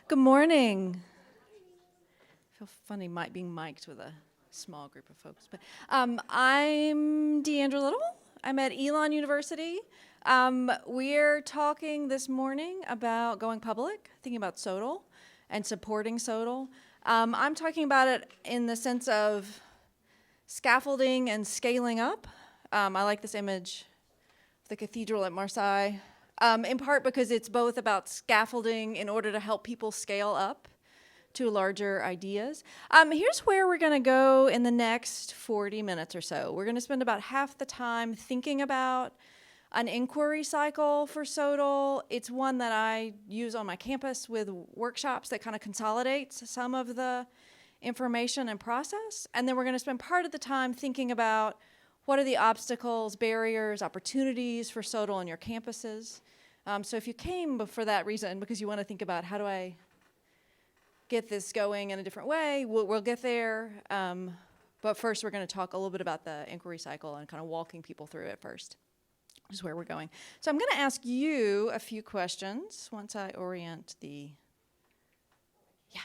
Good morning. I feel funny being mic'd with a small group of folks. But I'm Deandra Little. I'm at Elon University. We're talking this morning about going public, thinking about SoTL and supporting SoTL. I'm talking about it in the sense of scaffolding and scaling up. I like this image of the cathedral at Marseille. In part because it's both about scaffolding in order to help people scale up to larger ideas. Here's where we're going to go in the next 40 minutes or so. We're going to spend about half the time thinking about an inquiry cycle for SoTL. It's one that I use on my campus with workshops that kind of consolidates some of the information and process. And then we're going to spend part of the time thinking about what are the obstacles, barriers, opportunities for SoTL on your campuses. So if you came for that reason, because you want to think about how do I get this going in a different way, we'll get there. But first we're going to talk a little bit about the inquiry cycle and kind of walking people through it first, which is where we're going. So I'm going to ask you a few questions once I orient the... Yeah.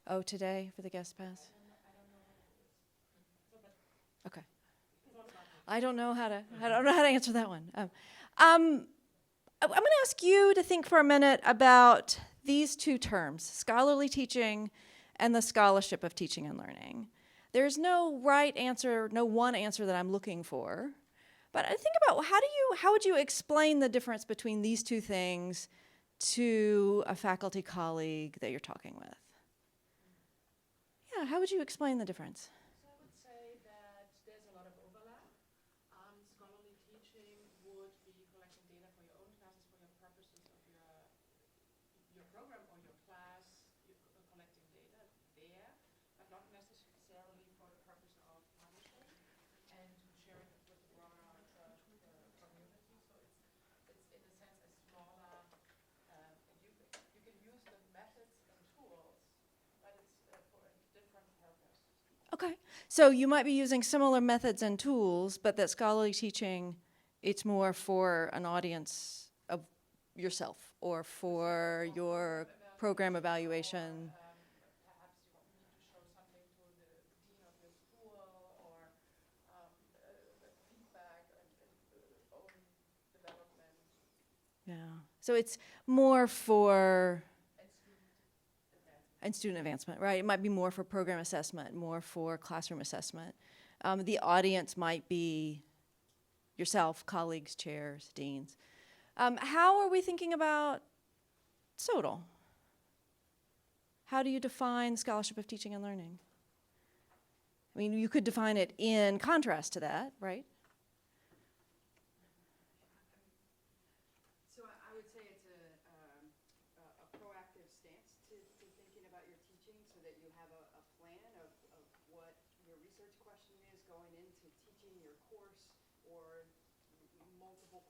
Oh, today for the guest pass? Okay. I don't know how to answer that one. I'm going to ask you to think for a minute about these two terms, scholarly teaching and the scholarship of teaching and learning. There's no right answer, no one answer that I'm looking for. But I think about how would you explain the difference between these two things to a faculty colleague that you're talking with? Yeah, how would you explain the difference? Okay, so you might be using similar methods and tools, but that scholarly teaching, it's more for an audience of yourself or for your program evaluation. Yeah, so it's more for... And student advancement, right? It might be more for program assessment, more for classroom assessment. The audience might be yourself, colleagues, chairs, deans. How are we thinking about SoTL? How do you define scholarship of teaching and learning? I mean, you could define it in contrast to that, right?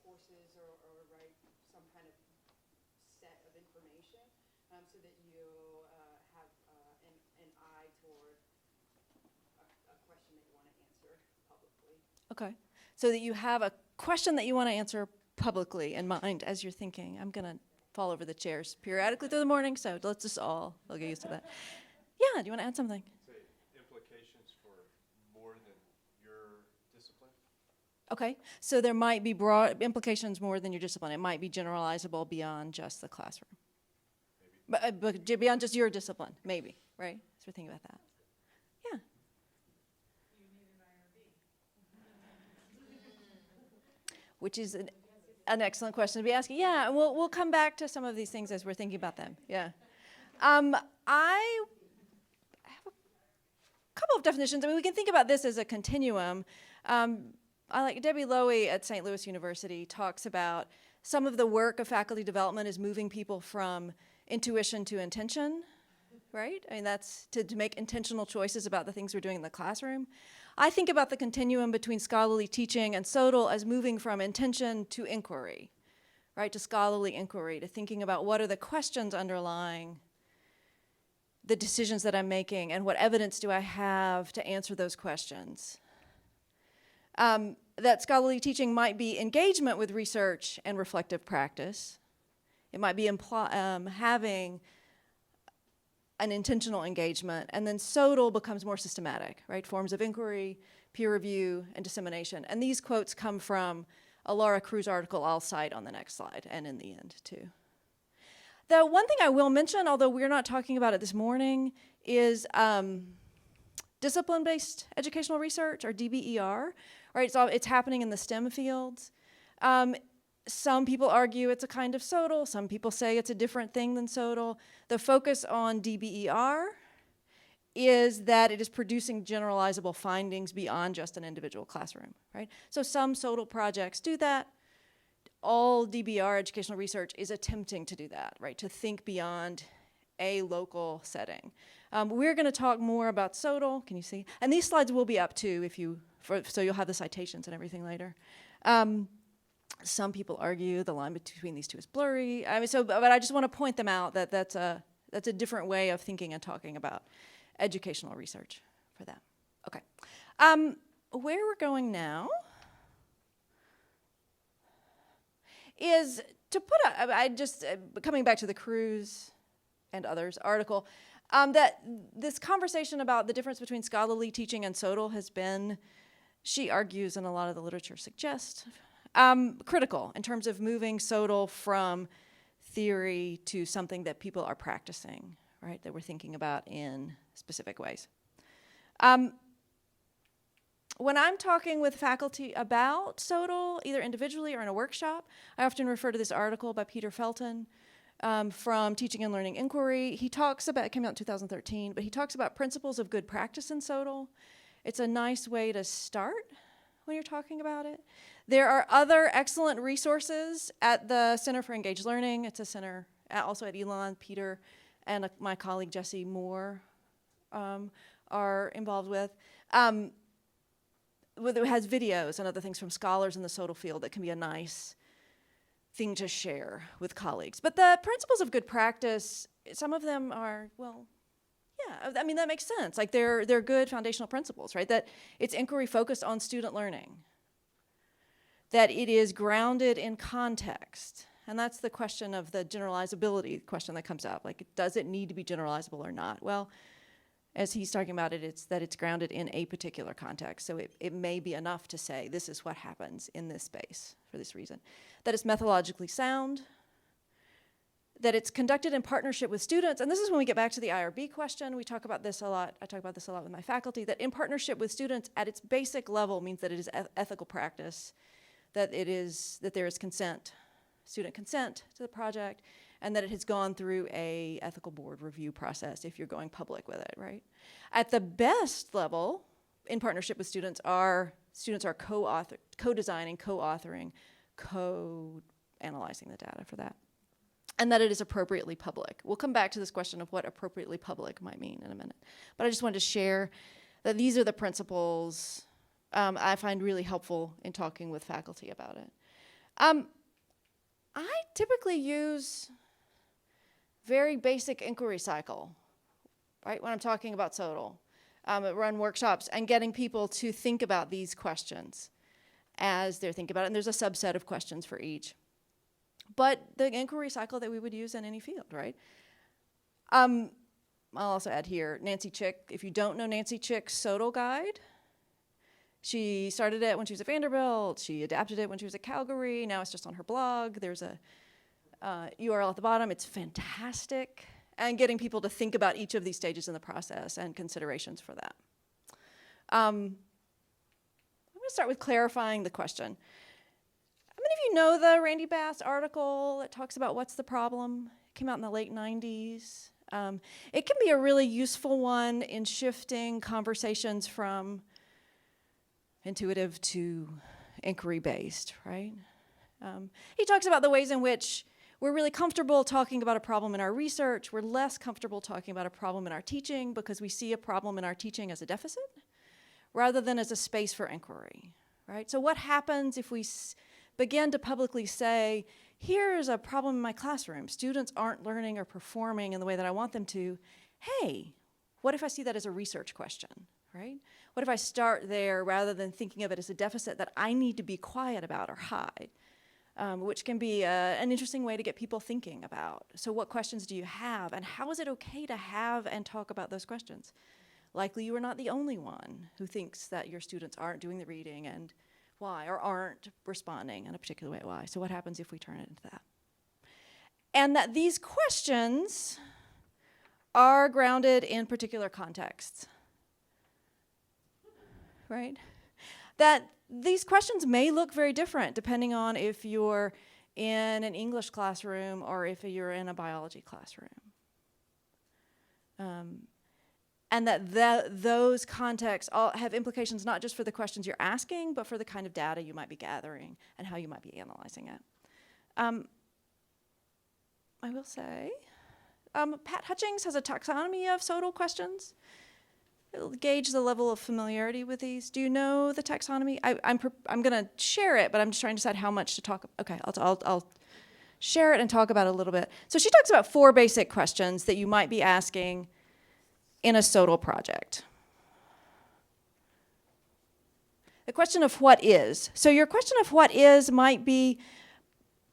Courses or write some kind of set of information so that you have an eye toward a question that you want to answer publicly. Okay, so that you have a question that you want to answer publicly in mind as you're thinking. I'm going to fall over the chairs periodically through the morning, so let's just all get used to that. Yeah, do you want to add something? Implications for more than your discipline? Okay, so there might be broad implications more than your discipline. It might be generalizable beyond just the classroom. Maybe. But beyond just your discipline, maybe, right? So we're thinking about that. Yeah. You need an IRB. Which is an excellent question to be asking. Yeah, and we'll come back to some of these things as we're thinking about them. Yeah. I have a couple of definitions. I mean, we can think about this as a continuum. I like Debbie Lowy at St. Louis University talks about some of the work of faculty development is moving people from intuition to intention, right? I mean, that's to make intentional choices about the things we're doing in the classroom. I think about the continuum between scholarly teaching and SoTL as moving from intention to inquiry, right? To scholarly inquiry, to thinking about what are the questions underlying the decisions that I'm making and what evidence do I have to answer those questions. That scholarly teaching might be engagement with research and reflective practice. It might be having an intentional engagement, and then SoTL becomes more systematic, right? Forms of inquiry, peer review, and dissemination. And these quotes come from a Laura Cruz article I'll cite on the next slide, and in the end, too. The one thing I will mention, although we're not talking about it this morning, is discipline-based educational research, or DBER, right? So it's happening in the STEM fields. Some people argue it's a kind of SoTL. Some people say it's a different thing than SoTL. The focus on DBER is that it is producing generalizable findings beyond just an individual classroom, right? So some SoTL projects do that. All DBR educational research is attempting to do that, right? To think beyond a local setting. We're going to talk more about SoTL. Can you see? And these slides will be up too, so you'll have the citations and everything later. Some people argue the line between these two is blurry. But I just want to point them out that that's a different way of thinking and talking about educational research for that. Okay. Where we're going now is to put coming back to the Cruz and others article, that this conversation about the difference between scholarly teaching and SoTL has been, she argues, and a lot of the literature suggests, critical in terms of moving SoTL from theory to something that people are practicing, right, that we're thinking about in specific ways. When I'm talking with faculty about SoTL, either individually or in a workshop, I often refer to this article by Peter Felton from Teaching and Learning Inquiry. He talks about, it came out in 2013, but he talks about principles of good practice in SoTL. It's a nice way to start when you're talking about it. There are other excellent resources at the Center for Engaged Learning. It's a center also at Elon. Peter and my colleague Jesse Moore are involved with. It has videos and other things from scholars in the SoTL field that can be a nice thing to share with colleagues. But the principles of good practice, some of them are, well, yeah, I mean, that makes sense. Like they're good foundational principles, right? That it's inquiry focused on student learning, that it is grounded in context. And that's the question of the generalizability question that comes up. Like, does it need to be generalizable or not? Well, as he's talking about it, it's that it's grounded in a particular context. So it may be enough to say, this is what happens in this space for this reason. That it's methodologically sound, that it's conducted in partnership with students. And this is when we get back to the IRB question. We talk about this a lot. I talk about this a lot with my faculty, that in partnership with students at its basic level means that it is ethical practice, that there is consent, student consent to the project, and that it has gone through a ethical board review process if you're going public with it, right? At the best level, in partnership with students are co-designing, co-authoring, co-analyzing the data for that. And that it is appropriately public. We'll come back to this question of what appropriately public might mean in a minute. But I just wanted to share that these are the principles I find really helpful in talking with faculty about it. I typically use very basic inquiry cycle, right, when I'm talking about SoTL. Run workshops and getting people to think about these questions as they're thinking about it. And there's a subset of questions for each. But the inquiry cycle that we would use in any field, right? I'll also add here, Nancy Chick. If you don't know Nancy Chick's SoTL guide, she started it when she was at Vanderbilt. She adapted it when she was at Calgary. Now it's just on her blog. There's a URL at the bottom. It's fantastic. And getting people to think about each of these stages in the process and considerations for that. I'm going to start with clarifying the question. How many of you know the Randy Bass article that talks about what's the problem? It came out in the late 90s. It can be a really useful one in shifting conversations from intuitive to inquiry-based, right? He talks about the ways in which we're really comfortable talking about a problem in our research. We're less comfortable talking about a problem in our teaching because we see a problem in our teaching as a deficit rather than as a space for inquiry, right? So what happens if we begin to publicly say, here's a problem in my classroom. Students aren't learning or performing in the way that I want them to. Hey, what if I see that as a research question, right? What if I start there rather than thinking of it as a deficit that I need to be quiet about or hide? which can be an interesting way to get people thinking about. So what questions do you have, and how is it okay to have and talk about those questions? Likely you are not the only one who thinks that your students aren't doing the reading, and why, or aren't responding in a particular way, why. So what happens if we turn it into that? And that these questions are grounded in particular contexts, right? That these questions may look very different depending on if you're in an English classroom or if you're in a biology classroom. And that those contexts all have implications not just for the questions you're asking, but for the kind of data you might be gathering and how you might be analyzing it. I will say, Pat Hutchings has a taxonomy of SoTL questions. It'll gauge the level of familiarity with these. Do you know the taxonomy? I'm going to share it, but I'm just trying to decide how much to talk about. Okay, I'll share it and talk about it a little bit. So she talks about 4 basic questions that you might be asking in a SoTL project. The question of what is. So your question of what is might be,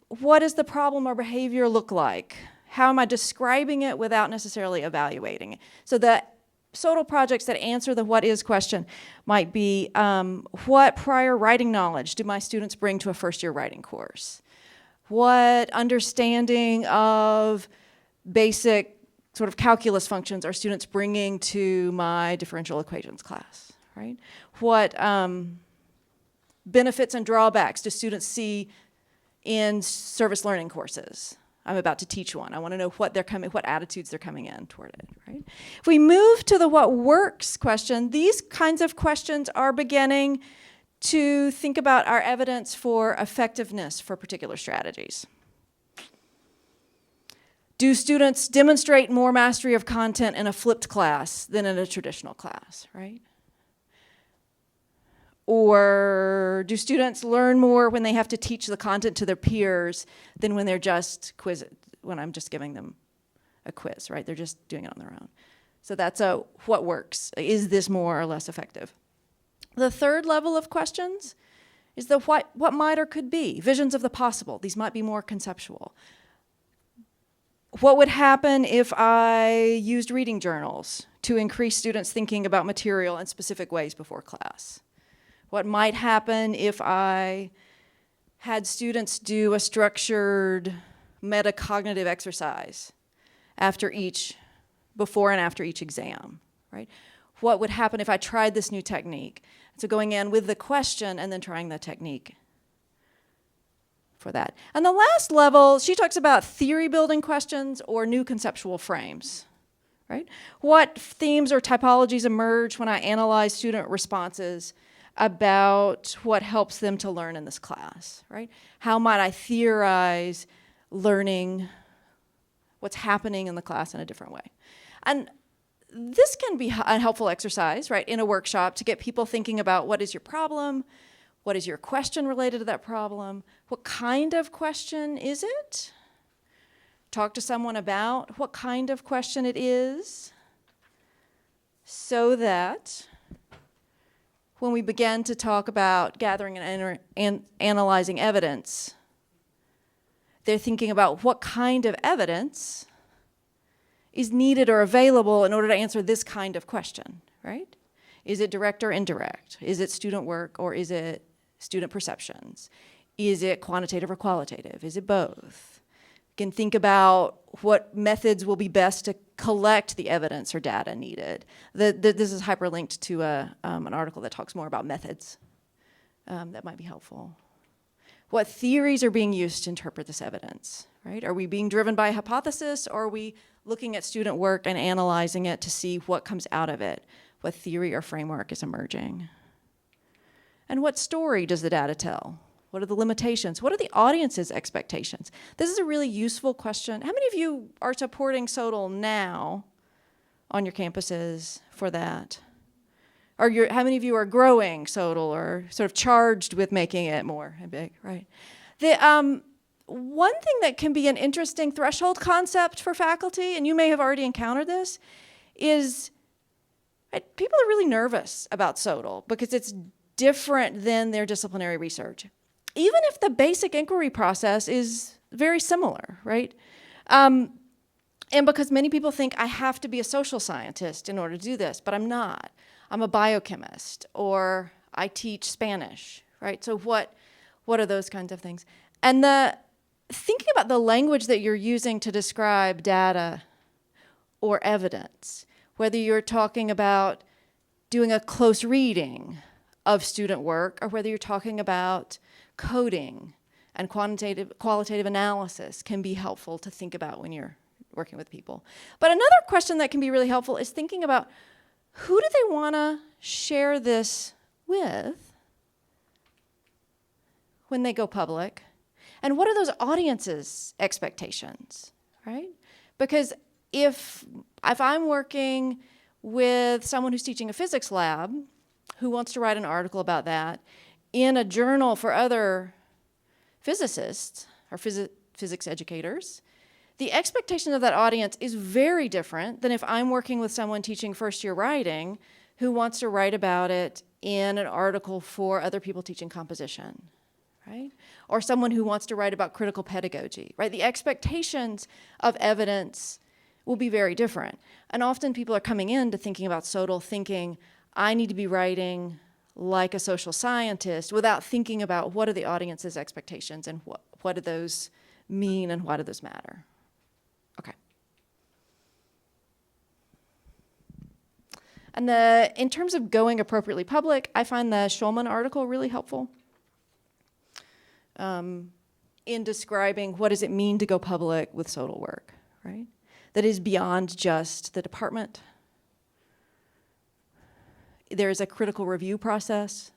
what does the problem or behavior look like? How am I describing it without necessarily evaluating it? So the SoTL projects that answer the what is question might be, what prior writing knowledge do my students bring to a first-year writing course? What understanding of basic sort of calculus functions are students bringing to my differential equations class, right? What benefits and drawbacks do students see in service learning courses? I'm about to teach one. I want to know what attitudes they're coming in toward it, right? If we move to the what works question, these kinds of questions are beginning to think about our evidence for effectiveness for particular strategies. Do students demonstrate more mastery of content in a flipped class than in a traditional class, right? Or do students learn more when they have to teach the content to their peers than when when I'm just giving them a quiz, right? They're just doing it on their own. So that's a what works. Is this more or less effective? The third level of questions is the what might or could be, visions of the possible. These might be more conceptual. What would happen if I used reading journals to increase students' thinking about material in specific ways before class? What might happen if I had students do a structured metacognitive exercise before and after each exam, right? What would happen if I tried this new technique? So going in with the question and then trying the technique for that. And the last level, she talks about theory building questions or new conceptual frames, right? What themes or typologies emerge when I analyze student responses about what helps them to learn in this class, right? How might I theorize learning what's happening in the class in a different way? And this can be a helpful exercise, right, in a workshop to get people thinking about what is your problem, what is your question related to that problem, what kind of question is it? Talk to someone about what kind of question it is so that when we begin to talk about gathering and analyzing evidence, they're thinking about what kind of evidence is needed or available in order to answer this kind of question, right? Is it direct or indirect? Is it student work or is it student perceptions? Is it quantitative or qualitative? Is it both? You can think about what methods will be best to collect the evidence or data needed. This is hyperlinked to an article that talks more about methods. That might be helpful. What theories are being used to interpret this evidence, right? Are we being driven by a hypothesis, or are we looking at student work and analyzing it to see what comes out of it? What theory or framework is emerging? And what story does the data tell? What are the limitations? What are the audience's expectations? This is a really useful question. How many of you are supporting SoTL now on your campuses for that? Or how many of you are growing SoTL or sort of charged with making it more big, right? One thing that can be an interesting threshold concept for faculty, and you may have already encountered this, is people are really nervous about SoTL because it's different than their disciplinary research. even if the basic inquiry process is very similar, right? And because many people think I have to be a social scientist in order to do this, but I'm not. I'm a biochemist, or I teach Spanish, right? So what are those kinds of things? And thinking about the language that you're using to describe data or evidence, whether you're talking about doing a close reading of student work, or whether you're talking about coding and qualitative analysis, can be helpful to think about when you're working with people. But another question that can be really helpful is thinking about, who do they want to share this with when they go public? And what are those audiences' expectations, right? Because if I'm working with someone who's teaching a physics lab who wants to write an article about that in a journal for other physicists or physics educators, the expectation of that audience is very different than if I'm working with someone teaching first-year writing who wants to write about it in an article for other people teaching composition, right? Or someone who wants to write about critical pedagogy, right? The expectations of evidence will be very different. And often people are coming into thinking about SoTL thinking, I need to be writing like a social scientist, without thinking about what are the audience's expectations and what do those mean and why do those matter. Okay. And in terms of going appropriately public, I find the Schulman article really helpful in describing what does it mean to go public with SoTL work, right? That is beyond just the department. There is a critical review process,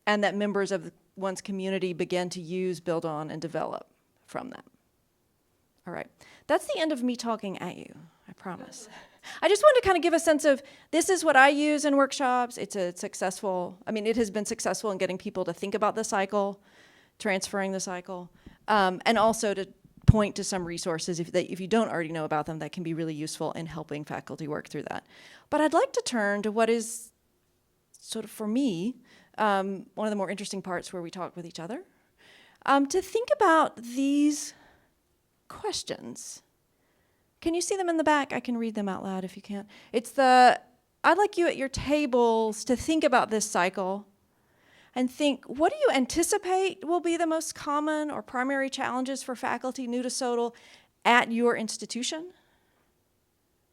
and that members of one's community begin to use, build on, and develop from that. All right, that's the end of me talking at you, I promise. I just wanted to kind of give a sense of, this is what I use in workshops. It has been successful in getting people to think about the cycle, transferring the cycle, and also to point to some resources if you don't already know about them that can be really useful in helping faculty work through that. But I'd like to turn to what is sort of, for me, one of the more interesting parts where we talk with each other, to think about these questions. Can you see them in the back? I can read them out loud if you can't. I'd like you at your tables to think about this cycle and think, what do you anticipate will be the most common or primary challenges for faculty new to SoTL at your institution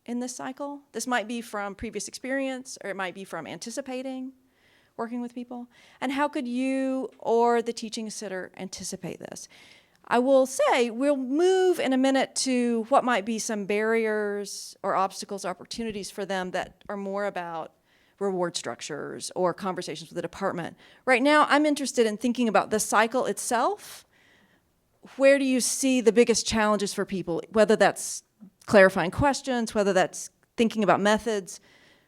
in this cycle? This might be from previous experience, or it might be from anticipating working with people. And how could you or the teaching sitter anticipate this? I will say we'll move in a minute to what might be some barriers or obstacles, opportunities for them that are more about reward structures or conversations with the department. Right now, I'm interested in thinking about the cycle itself. Where do you see the biggest challenges for people, whether that's clarifying questions, whether that's thinking about methods,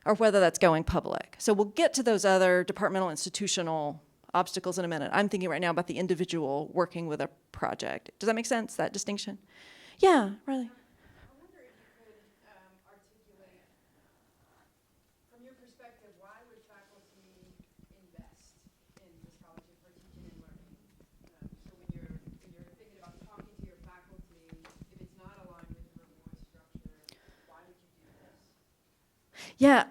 or whether that's going public? So we'll get to those other departmental, institutional obstacles in a minute. I'm thinking right now about the individual working with a project. Does that make sense, that distinction? Yeah, Riley. I wonder if you could articulate, from your perspective, why would faculty invest in the scholarship for teaching and learning? So when you're thinking about talking to your faculty, if it's not aligned with the reward structure, why would you do this? Yeah,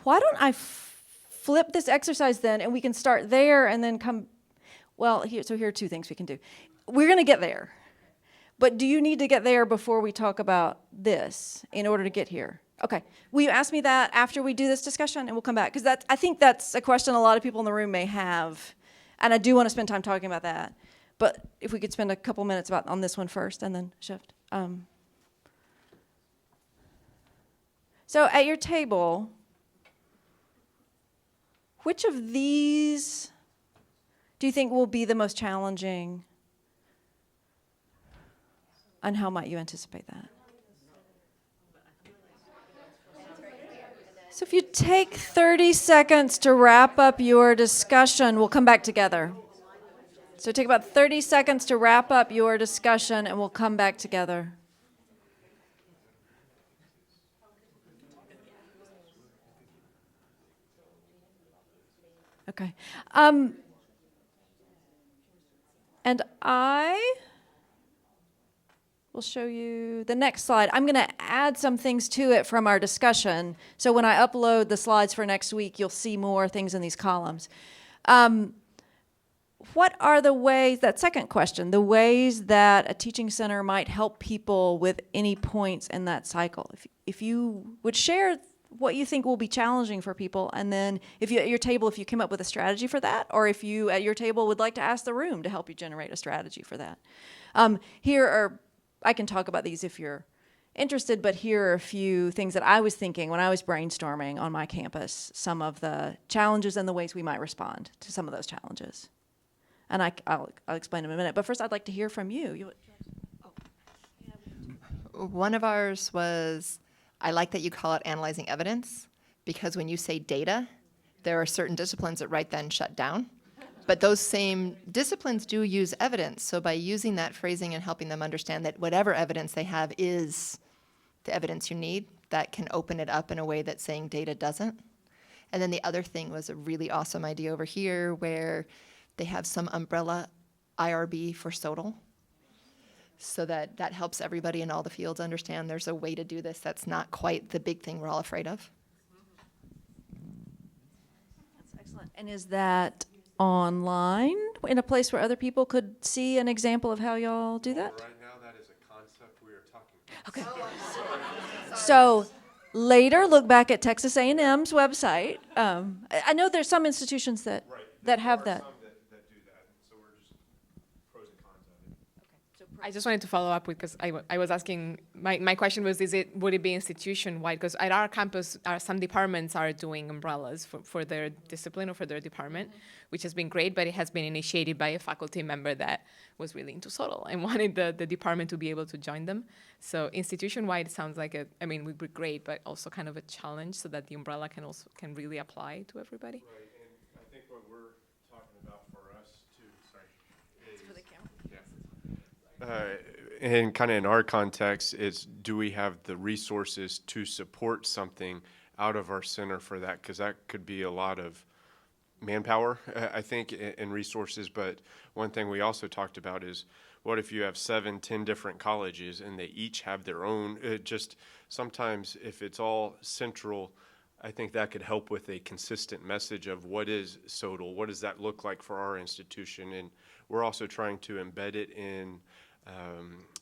why don't I flip this exercise then, and we can start there and then come, here are two things we can do. We're gonna get there, but do you need to get there before we talk about this in order to get here? Okay, will you ask me that after we do this discussion, and we'll come back? Because I think that's a question a lot of people in the room may have, and I do want to spend time talking about that. But if we could spend a couple minutes on this one first and then shift. So at your table, which of these do you think will be the most challenging, and how might you anticipate that? So if you take 30 seconds to wrap up your discussion, we'll come back together. So take about 30 seconds to wrap up your discussion, and we'll come back together. Okay. And I will show you the next slide. I'm going to add some things to it from our discussion. So when I upload the slides for next week, you'll see more things in these columns. What are the ways, that second question, the ways that a teaching center might help people with any points in that cycle? If you would share what you think will be challenging for people, and then if you at your table, if you came up with a strategy for that, or if you at your table would like to ask the room to help you generate a strategy for that. Here are, I can talk about these if you're interested, but here are a few things that I was thinking when I was brainstorming on my campus, some of the challenges and the ways we might respond to some of those challenges. And I'll explain in a minute. But first, I'd like to hear from you. One of ours was, I like that you call it analyzing evidence, because when you say data, there are certain disciplines that right then shut down. But those same disciplines do use evidence. So by using that phrasing and helping them understand that whatever evidence they have is the evidence you need, that can open it up in a way that saying data doesn't. And then the other thing was a really awesome idea over here where they have some umbrella IRB for SoTL, so that helps everybody in all the fields understand there's a way to do this that's not quite the big thing we're all afraid of. That's excellent. And is that online in a place where other people could see an example of how y'all do that? Right now, that is a concept we are talking about. Okay. So later, look back at Texas A&M's website. I know there's some institutions that have that. Some that do that, so we're just pros and cons of it. I just wanted to follow up with, because I was asking, my question was, would it be institution-wide? Because at our campus, some departments are doing umbrellas for their discipline or for their department, which has been great, but it has been initiated by a faculty member that was really into SoTL and wanted the department to be able to join them. So institution-wide sounds like would be great, but also kind of a challenge so that the umbrella can really apply to everybody. Right, and I think what we're talking about for us too, is For the camera. and kind of in our context is, do we have the resources to support something out of our center for that? Because that could be a lot of manpower, I think, and resources. But one thing we also talked about is, what if you have 7, 10 different colleges and they each have their own? Just sometimes if it's all central, I think that could help with a consistent message of what is SoTL, what does that look like for our institution? And we're also trying to embed it in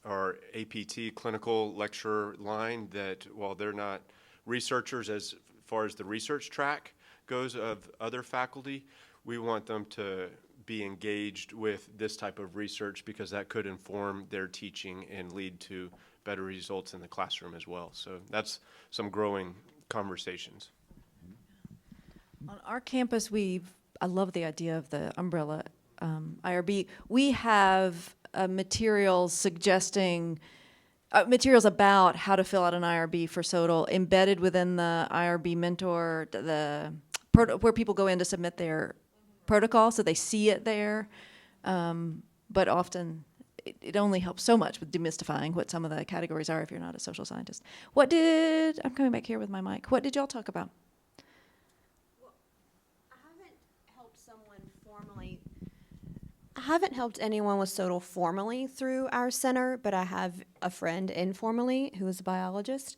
our APT clinical lecture line, that while they're not researchers as far as the research track goes of other faculty, we want them to be engaged with this type of research, because that could inform their teaching and lead to better results in the classroom as well. So that's some growing conversations. On our campus, I love the idea of the umbrella IRB. We have materials suggesting materials about how to fill out an IRB for SoTL embedded within the IRB mentor, where people go in to submit their protocol, so they see it there. But often it only helps so much with demystifying what some of the categories are if you're not a social scientist. I'm coming back here with my mic. What did y'all talk about? I haven't helped anyone with SoTL formally through our center, but I have a friend informally who is a biologist.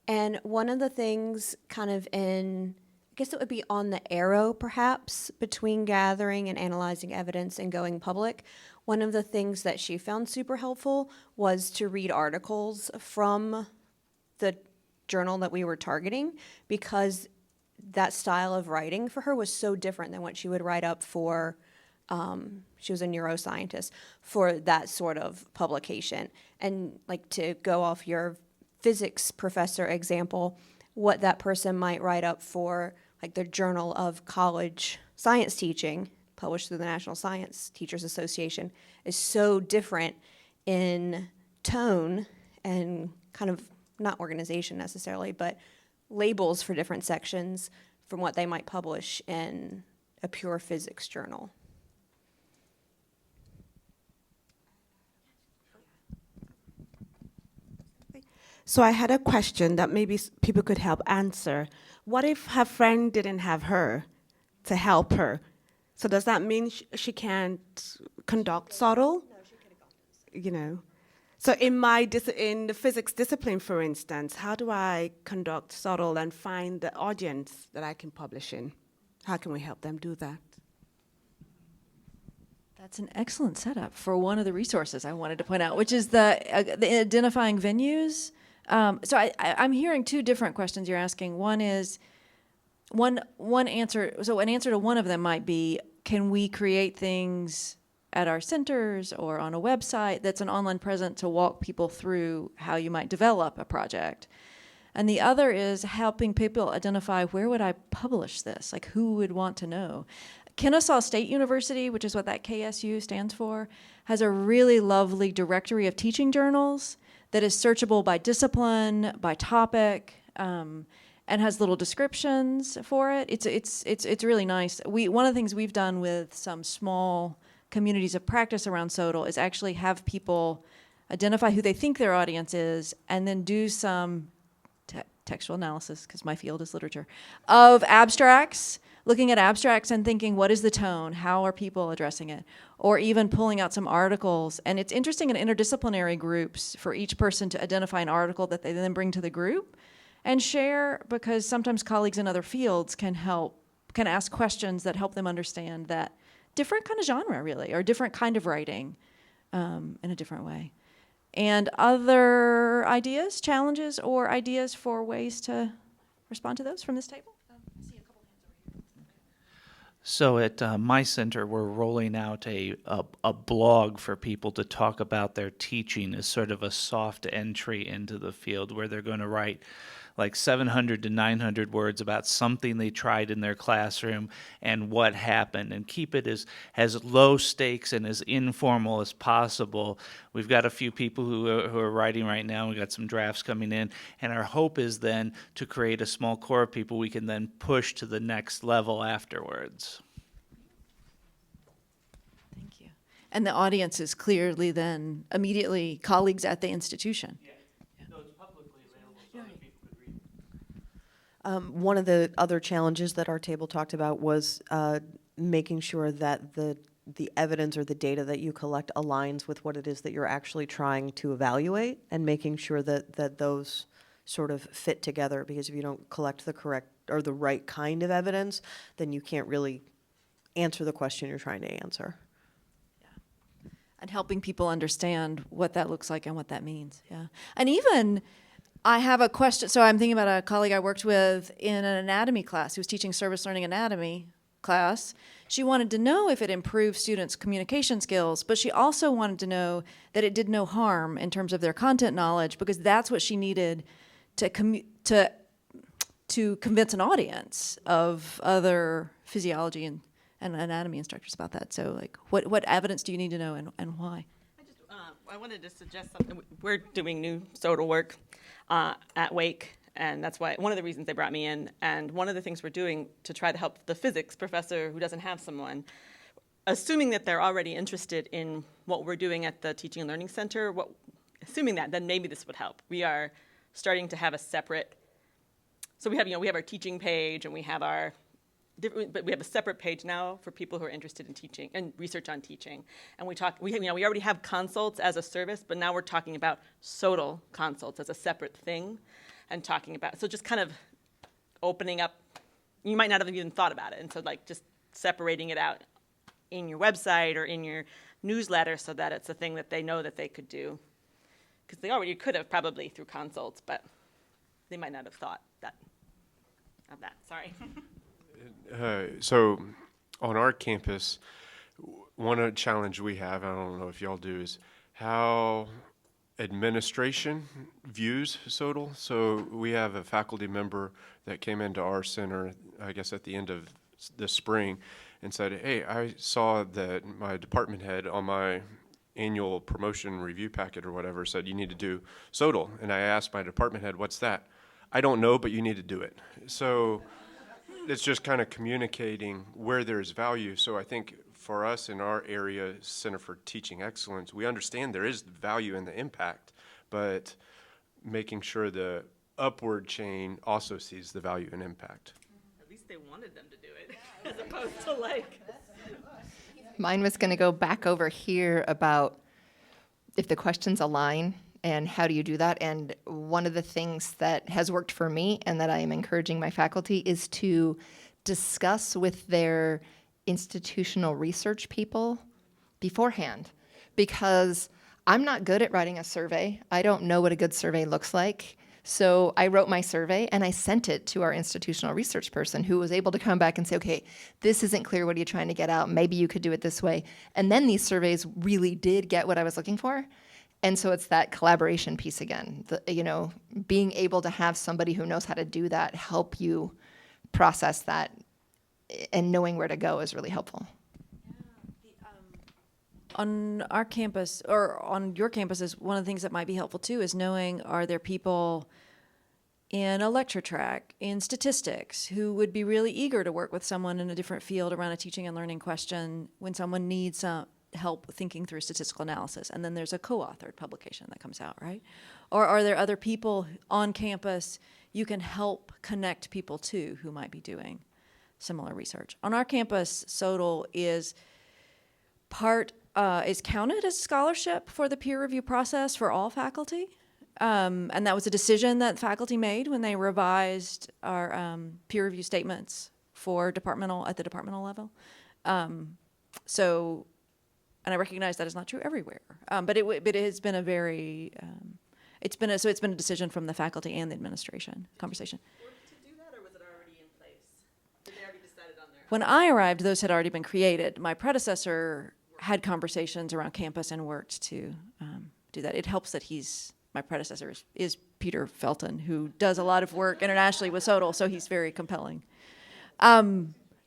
And one of the things kind of I guess it would be on the arrow perhaps, between gathering and analyzing evidence and going public. One of the things that she found super helpful was to read articles from the journal that we were targeting, because that style of writing for her was so different than what she would write up for. She was a neuroscientist, for that sort of publication. And like, to go off your physics professor example, what that person might write up for like the Journal of College Science Teaching, published through the National Science Teachers Association, is so different in tone and kind of, not organization necessarily, but labels for different sections from what they might publish in a pure physics journal. So I had a question that maybe people could help answer. What if her friend didn't have her to help her? So does that mean she can't conduct SoTL? You know, so in the physics discipline, for instance, how do I conduct SoTL and find the audience that I can publish in? How can we help them do that? That's an excellent setup for one of the resources I wanted to point out, which is the identifying venues. So I'm hearing two different questions you're asking. One is one answer. So an answer to one of them might be, can we create things at our centers or on a website that's an online presence to walk people through how you might develop a project? And the other is helping people identify, where would I publish this? Like, who would want to know? Kennesaw State University, which is what that KSU stands for, has a really lovely directory of teaching journals that is searchable by discipline, by topic, and has little descriptions for it. It's really nice. One of the things we've done with some small communities of practice around SoTL is actually have people identify who they think their audience is, and then do some textual analysis, because my field is literature, of abstracts, looking at abstracts and thinking, what is the tone? How are people addressing it? Or even pulling out some articles. And it's interesting in interdisciplinary groups for each person to identify an article that they then bring to the group and share, because sometimes colleagues in other fields can ask questions that help them understand that different kind of genre, really, or different kind of writing in a different way. And other ideas, challenges, or ideas for ways to respond to those from this table? I see a couple hands over here. So at my center, we're rolling out a blog for people to talk about their teaching as sort of a soft entry into the field, where they're going to write like 700 to 900 words about something they tried in their classroom and what happened, and keep it as low stakes and as informal as possible. We've got a few people who are writing right now. We've got some drafts coming in, and our hope is then to create a small core of people we can then push to the next level afterwards. Thank you. And the audience is clearly then immediately colleagues at the institution. Yeah. No, it's publicly available so other people could read it. One of the other challenges that our table talked about was making sure that the evidence or the data that you collect aligns with what it is that you're actually trying to evaluate, and making sure that those sort of fit together, because if you don't collect the correct or the right kind of evidence, then you can't really answer the question you're trying to answer. And helping people understand what that looks like and what that means, yeah. And even, I have a question, so I'm thinking about a colleague I worked with in an anatomy class who was teaching service learning anatomy class. She wanted to know if it improved students' communication skills, but she also wanted to know that it did no harm in terms of their content knowledge, because that's what she needed to convince an audience of other physiology and anatomy instructors about that. So, like, what evidence do you need to know, and why? I wanted to suggest something. We're doing new SoTL work at Wake, and that's why one of the reasons they brought me in. And one of the things we're doing to try to help the physics professor who doesn't have someone, assuming that they're already interested in what we're doing at the Teaching and Learning Center, assuming that, then maybe this would help. We are starting to have a separate, so we have our teaching page, and we have but we have a separate page now for people who are interested in teaching and research on teaching. And we already have consults as a service, but now we're talking about SoTL consults as a separate thing, and talking about, so just kind of opening up, you might not have even thought about it, and so like just separating it out in your website or in your newsletter so that it's a thing that they know that they could do. Because they already could have probably through consults, but they might not have thought of that, sorry. So on our campus, one challenge we have, I don't know if y'all do, is how administration views SoTL. So we have a faculty member that came into our center, I guess at the end of the spring, and said, hey, I saw that my department head on my annual promotion review packet or whatever said you need to do SoTL. And I asked my department head, what's that? I don't know, but you need to do it. So it's just kind of communicating where there's value. So I think for us in our area, Center for Teaching Excellence, we understand there is value in the impact, but making sure the upward chain also sees the value and impact. At least they wanted them to do it, as opposed to like, Mine was going to go back over here about if the questions align and how do you do that. And one of the things that has worked for me and that I am encouraging my faculty is to discuss with their institutional research people beforehand, because I'm not good at writing a survey. I don't know what a good survey looks like. So I wrote my survey and I sent it to our institutional research person, who was able to come back and say, okay, this isn't clear. What are you trying to get out? Maybe you could do it this way. And then these surveys really did get what I was looking for. And so it's that collaboration piece again, being able to have somebody who knows how to do that help you process that, and knowing where to go is really helpful. On our campus, or on your campuses, one of the things that might be helpful too is knowing, are there people in a lecture track, in statistics, who would be really eager to work with someone in a different field around a teaching and learning question when someone needs some help thinking through statistical analysis, and then there's a co-authored publication that comes out, right? Or are there other people on campus you can help connect people to who might be doing similar research? On our campus, SoTL is counted as scholarship for the peer review process for all faculty. And that was a decision that faculty made when they revised our peer review statements at the departmental level. And I recognize that is not true everywhere, but it has been a very, it's been a decision from the faculty and the administration conversation. To do that, or was it already in place? Did they already decide on their? When I arrived, those had already been created. My predecessor had conversations around campus and worked to do that. It helps that my predecessor is Peter Felton, who does a lot of work internationally with SoTL, so he's very compelling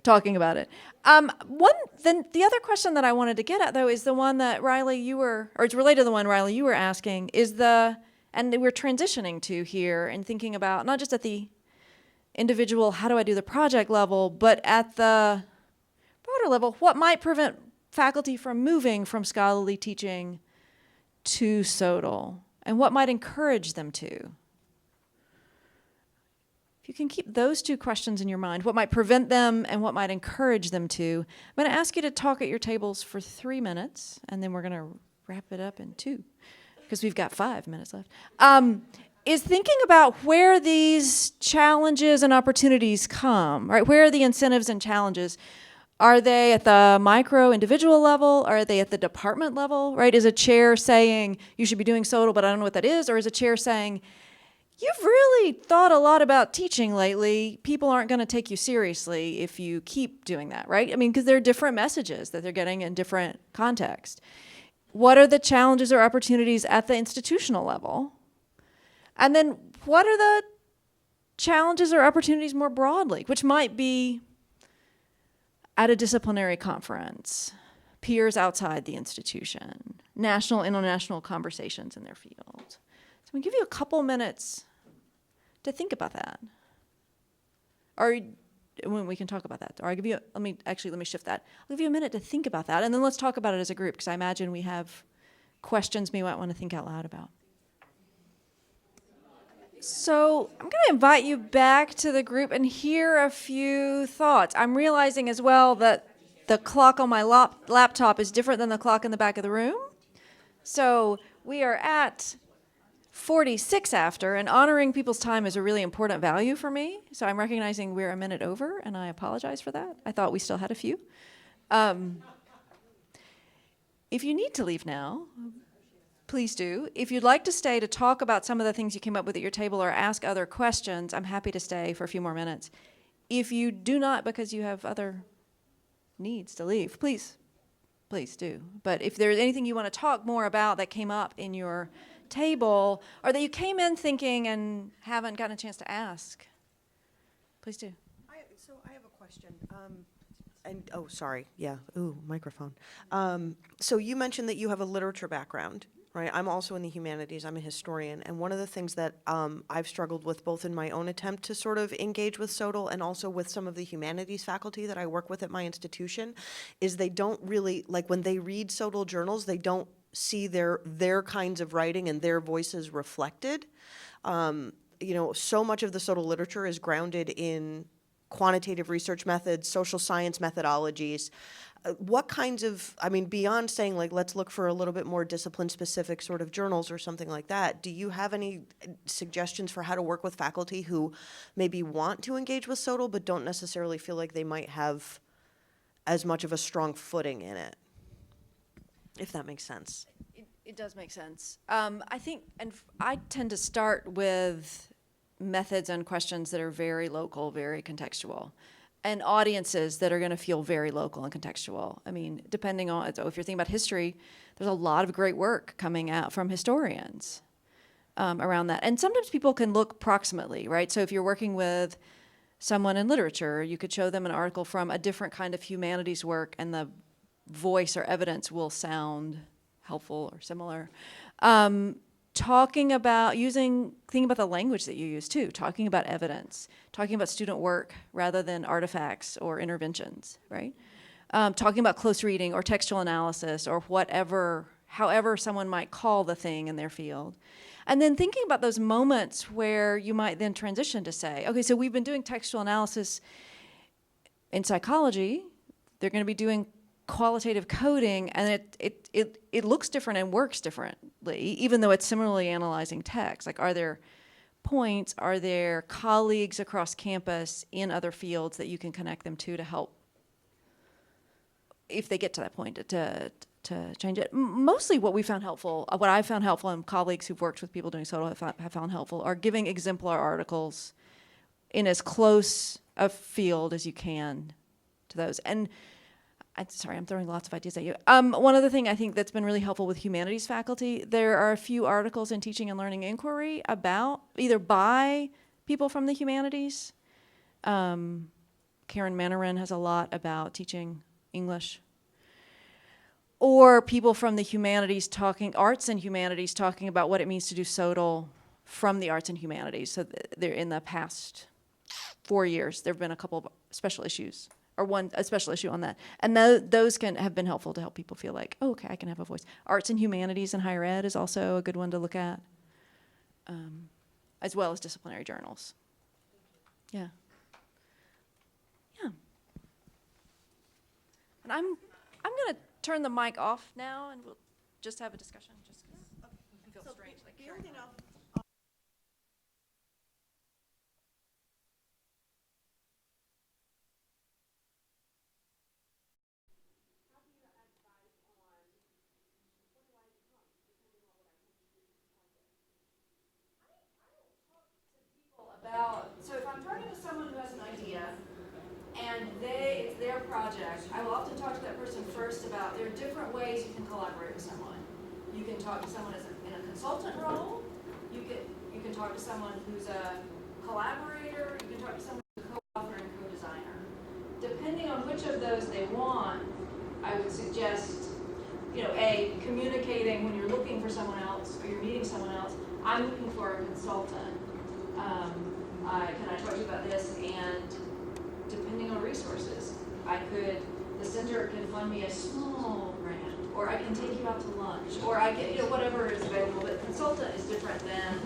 talking about it. Then the other question that I wanted to get at, though, is the one that it's related to the one, Riley, you were asking, and we're transitioning to here and thinking about not just at the individual, how do I do the project level, but at the broader level, what might prevent faculty from moving from scholarly teaching to SoTL, and what might encourage them to? If you can keep those two questions in your mind, what might prevent them and what might encourage them to, I'm going to ask you to talk at your tables for 3 minutes, and then we're going to wrap it up in 2, because we've got 5 minutes left. Is thinking about where these challenges and opportunities come, right? Where are the incentives and challenges? Are they at the micro individual level? Are they at the department level, right? Is a chair saying, you should be doing SoTL, but I don't know what that is? Or is a chair saying, you've really thought a lot about teaching lately. People aren't going to take you seriously if you keep doing that, right? I mean, because there are different messages that they're getting in different contexts. What are the challenges or opportunities at the institutional level? And then what are the challenges or opportunities more broadly, which might be at a disciplinary conference, peers outside the institution, national, international conversations in their field. So I'm going to give you a couple minutes to think about that. Or when we can talk about that. Or let me shift that. I'll give you a minute to think about that, and then let's talk about it as a group, because I imagine we have questions we might want to think out loud about. So I'm going to invite you back to the group and hear a few thoughts. I'm realizing as well that the clock on my laptop is different than the clock in the back of the room. So we are at 46 after, and honoring people's time is a really important value for me. So I'm recognizing we're a minute over, and I apologize for that. I thought we still had a few. If you need to leave now, please do. If you'd like to stay to talk about some of the things you came up with at your table or ask other questions, I'm happy to stay for a few more minutes. If you do not, because you have other needs to leave, please do. But if there's anything you want to talk more about that came up in your table, or that you came in thinking and haven't gotten a chance to ask, please do. So I have a question. Microphone. So you mentioned that you have a literature background, right? I'm also in the humanities. I'm a historian. And one of the things that I've struggled with, both in my own attempt to sort of engage with SoTL and also with some of the humanities faculty that I work with at my institution, is they don't really, like when they read SoTL journals, they don't see their kinds of writing and their voices reflected. So much of the SoTL literature is grounded in quantitative research methods, social science methodologies, what kinds of, I mean, beyond saying like, let's look for a little bit more discipline-specific sort of journals or something like that, do you have any suggestions for how to work with faculty who maybe want to engage with SoTL but don't necessarily feel like they might have as much of a strong footing in it? If that makes sense. It does make sense. I think, I tend to start with methods and questions that are very local, very contextual, and audiences that are going to feel very local and contextual. I mean, depending on, so if you're thinking about history, there's a lot of great work coming out from historians around that. And sometimes people can look proximately, right? So if you're working with someone in literature, you could show them an article from a different kind of humanities work, and the voice or evidence will sound helpful or similar. Thinking about the language that you use too, talking about evidence, talking about student work rather than artifacts or interventions, right? Talking about close reading or textual analysis or however someone might call the thing in their field. And then thinking about those moments where you might then transition to say, okay, so we've been doing textual analysis in psychology, they're going to be doing qualitative coding, and it looks different and works differently, even though it's similarly analyzing text. Like, are there points, are there colleagues across campus in other fields that you can connect them to help, if they get to that point, to change it? Mostly what we found helpful, what I found helpful, and colleagues who've worked with people doing SoTL have found helpful, are giving exemplar articles in as close a field as you can to those. And sorry, I'm throwing lots of ideas at you. One other thing I think that's been really helpful with humanities faculty, there are a few articles in Teaching and Learning Inquiry about, either by people from the humanities. Karen Manarin has a lot about teaching English. Or people from the humanities arts and humanities talking about what it means to do SoTL from the arts and humanities. So they're in the past 4 years, there have been a couple of special issues, or a special issue on that. And those have been helpful to help people feel like, oh, okay, I can have a voice. Arts and humanities and higher ed is also a good one to look at, as well as disciplinary journals. Yeah. Yeah. And I'm going to turn the mic off now, and we'll just have a discussion, just because it feels strange. Like carrying on. So if I'm talking to someone who has an idea and it's their project, I will often talk to that person first about, there are different ways you can collaborate with someone. You can talk to someone in a consultant role. You can talk to someone who's a collaborator. You can talk to someone who's a co-author and co-designer. Depending on which of those they want, I would suggest, communicating when you're looking for someone else or you're meeting someone else. I'm looking for a consultant. Can I talk to you about this? And depending on resources, the center can fund me a small grant, or I can take you out to lunch, or I can, whatever is available. But consultant is different than,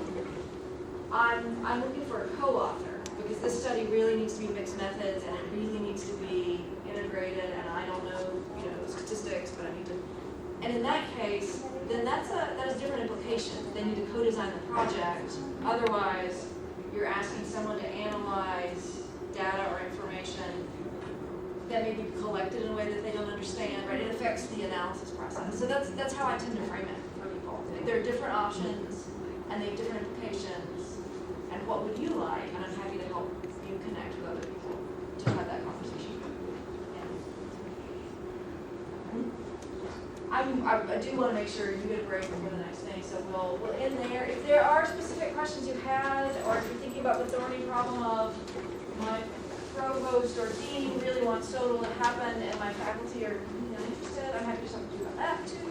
I'm looking for a co-author, because this study really needs to be mixed methods, and it really needs to be integrated, and I don't know, statistics, but I need to. And in that case, then that has different implications. They need to co-design the project. Otherwise, you're asking someone to analyze data or information that may be collected in a way that they don't understand, right? It affects the analysis process. So that's how I tend to frame it for people. There are different options, and they have different implications. And what would you like? And I'm happy to help you connect with other people to have that conversation. I do want to make sure you get a break before the next thing, so we'll end there. If there are specific questions you had, or if you're thinking about the thorny problem of my provost or dean really wants SoTL to happen and my faculty are interested, I'm happy to talk to you about that too.